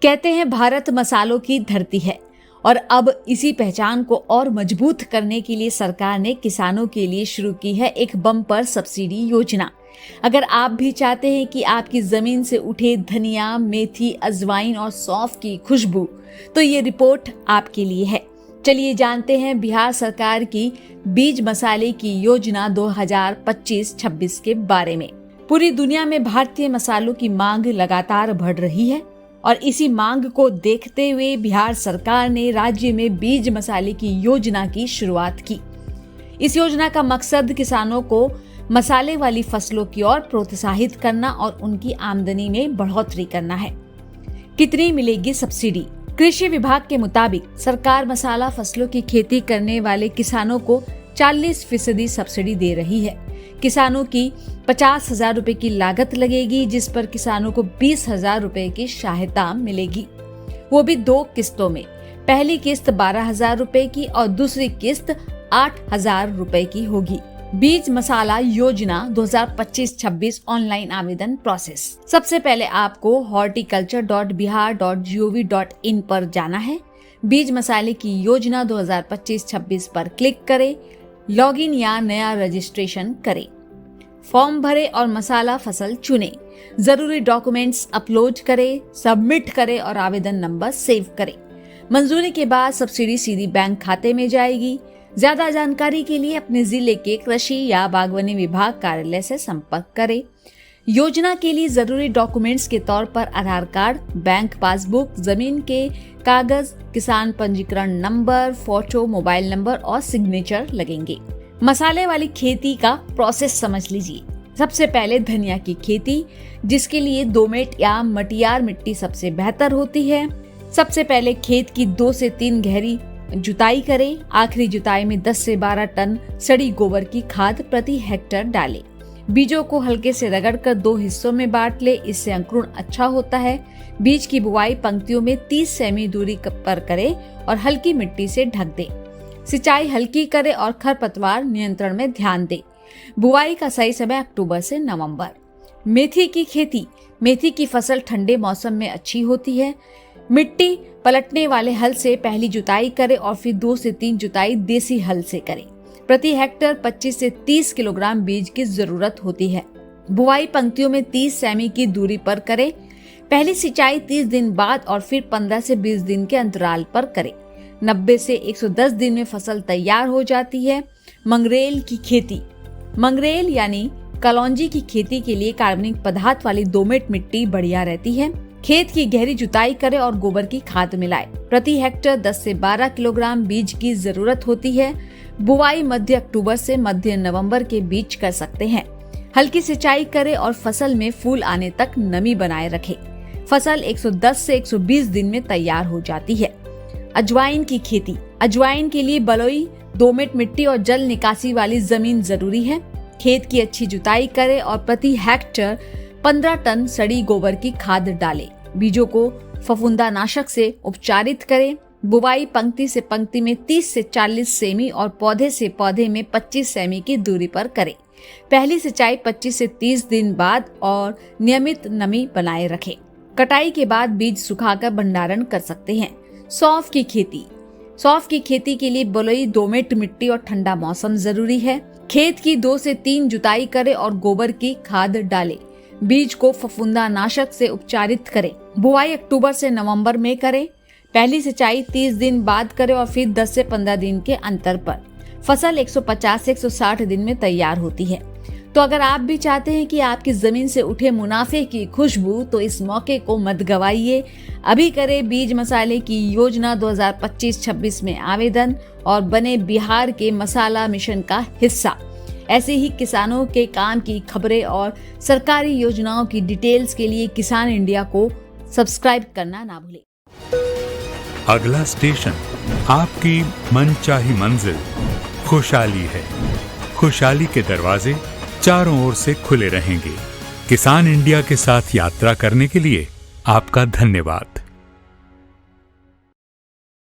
कहते हैं भारत मसालों की धरती है और अब इसी पहचान को और मजबूत करने के लिए सरकार ने किसानों के लिए शुरू की है एक बम्पर सब्सिडी योजना। अगर आप भी चाहते हैं कि आपकी जमीन से उठे धनिया, मेथी, अजवाइन और सौंफ की खुशबू, तो ये रिपोर्ट आपके लिए है। चलिए जानते हैं बिहार सरकार की बीज मसाले की योजना 2025-26 के बारे में। पूरी दुनिया में भारतीय मसालों की मांग लगातार बढ़ रही है और इसी मांग को देखते हुए बिहार सरकार ने राज्य में बीज मसाले की योजना की शुरुआत की। इस योजना का मकसद किसानों को मसाले वाली फसलों की ओर प्रोत्साहित करना और उनकी आमदनी में बढ़ोतरी करना है। कितनी मिलेगी सब्सिडी? कृषि विभाग के मुताबिक सरकार मसाला फसलों की खेती करने वाले किसानों को 40% सब्सिडी दे रही है। किसानों की 50,000 रुपए की लागत लगेगी, जिस पर किसानों को 20,000 रुपए की सहायता मिलेगी, वो भी 2 किस्तों में। पहली किस्त 12,000 रुपए की और दूसरी किस्त 8,000 रुपए की होगी। बीज मसाला योजना 2025-26 ऑनलाइन आवेदन प्रोसेस। सबसे पहले आपको horticulture.bihar.gov.in पर जाना है। बीज मसाले की योजना 2025-26 पर क्लिक करें, लॉगिन या नया रजिस्ट्रेशन करें, फॉर्म भरें और मसाला फसल चुनें। जरूरी डॉक्यूमेंट्स अपलोड करें, सबमिट करें और आवेदन नंबर सेव करें। मंजूरी के बाद सब्सिडी सीधी बैंक खाते में जाएगी। ज्यादा जानकारी के लिए अपने जिले के कृषि या बागवानी विभाग कार्यालय से संपर्क करें। योजना के लिए जरूरी डॉक्यूमेंट्स के तौर पर आधार कार्ड, बैंक पासबुक, जमीन के कागज, किसान पंजीकरण नंबर, फोटो, मोबाइल नंबर और सिग्नेचर लगेंगे। मसाले वाली खेती का प्रोसेस समझ लीजिए। सबसे पहले धनिया की खेती, जिसके लिए दोमट या मटियार मिट्टी सबसे बेहतर होती है। सबसे पहले खेत की 2 से 3 गहरी जुताई करें। आखिरी जुताई में 10 से 12 टन सड़ी गोबर की खाद प्रति हेक्टेयर डालें। बीजों को हल्के से रगड़कर 2 हिस्सों में बांट ले, इससे अंकुरण अच्छा होता है। बीज की बुआई पंक्तियों में 30 सेमी दूरी पर करें और हल्की मिट्टी से ढक दें। सिंचाई हल्की करें और खरपतवार नियंत्रण में ध्यान दें। बुआई का सही समय अक्टूबर से नवंबर। मेथी की खेती, मेथी की फसल ठंडे मौसम में अच्छी होती है। मिट्टी पलटने वाले हल से पहली जुताई करें और फिर 2 से 3 जुताई देसी हल से करें। प्रति हेक्टेयर 25 से 30 किलोग्राम बीज की जरूरत होती है। बुआई पंक्तियों में 30 सेमी की दूरी पर करें। पहली सिंचाई 30 दिन बाद और फिर 15 से 20 दिन के अंतराल पर करें। 90 से 110 दिन में फसल तैयार हो जाती है। मंगरेल की खेती, मंगरेल यानी कलौंजी की खेती के लिए कार्बनिक पदार्थ वाली दोमट मिट्टी बढ़िया रहती है। खेत की गहरी जुताई करें और गोबर की खाद मिलाएं। प्रति हेक्टेयर 10 से 12 किलोग्राम बीज की जरूरत होती है। बुआई मध्य अक्टूबर से मध्य नवंबर के बीच कर सकते हैं। हल्की सिंचाई करें और फसल में फूल आने तक नमी बनाए रखें। फसल 110 से 120 दिन में तैयार हो जाती है। अजवाइन की खेती, अजवाइन के लिए बलुई, दोमट मिट्टी और जल निकासी वाली जमीन जरूरी है। खेत की अच्छी जुताई करें और प्रति हेक्टेयर 15 टन सड़ी गोबर की खाद डालें। बीजों को फफूंदानाशक से उपचारित करें। बुवाई पंक्ति से पंक्ति में 30 से 40 सेमी और पौधे से पौधे में 25 सेमी की दूरी पर करें। पहली सिंचाई 25 से 30 दिन बाद और नियमित नमी बनाए रखें। कटाई के बाद बीज सुखाकर भंडारण कर सकते हैं। सौंफ की खेती, सौंफ की खेती के लिए बलुई, दोमट मिट्टी और ठंडा मौसम जरूरी है। खेत की 2 से 3 जुताई करें और गोबर की खाद डालें। बीज को फफूंदानाशक से उपचारित करें। बुआई अक्टूबर से नवंबर में करें। पहली सिंचाई 30 दिन बाद करें और फिर 10 से 15 दिन के अंतर पर। फसल 150 से 160 दिन में तैयार होती है। तो अगर आप भी चाहते हैं कि आपकी जमीन से उठे मुनाफे की खुशबू, तो इस मौके को मत गवाइए। अभी करें बीज मसाले की योजना 2025-26 में आवेदन और बने बिहार के मसाला मिशन का हिस्सा। ऐसे ही किसानों के काम की खबरें और सरकारी योजनाओं की डिटेल्स के लिए किसान इंडिया को सब्सक्राइब करना ना भूलें। अगला स्टेशन आपकी मनचाही मंजिल खुशहाली है। खुशहाली के दरवाजे चारों ओर से खुले रहेंगे। किसान इंडिया के साथ यात्रा करने के लिए आपका धन्यवाद।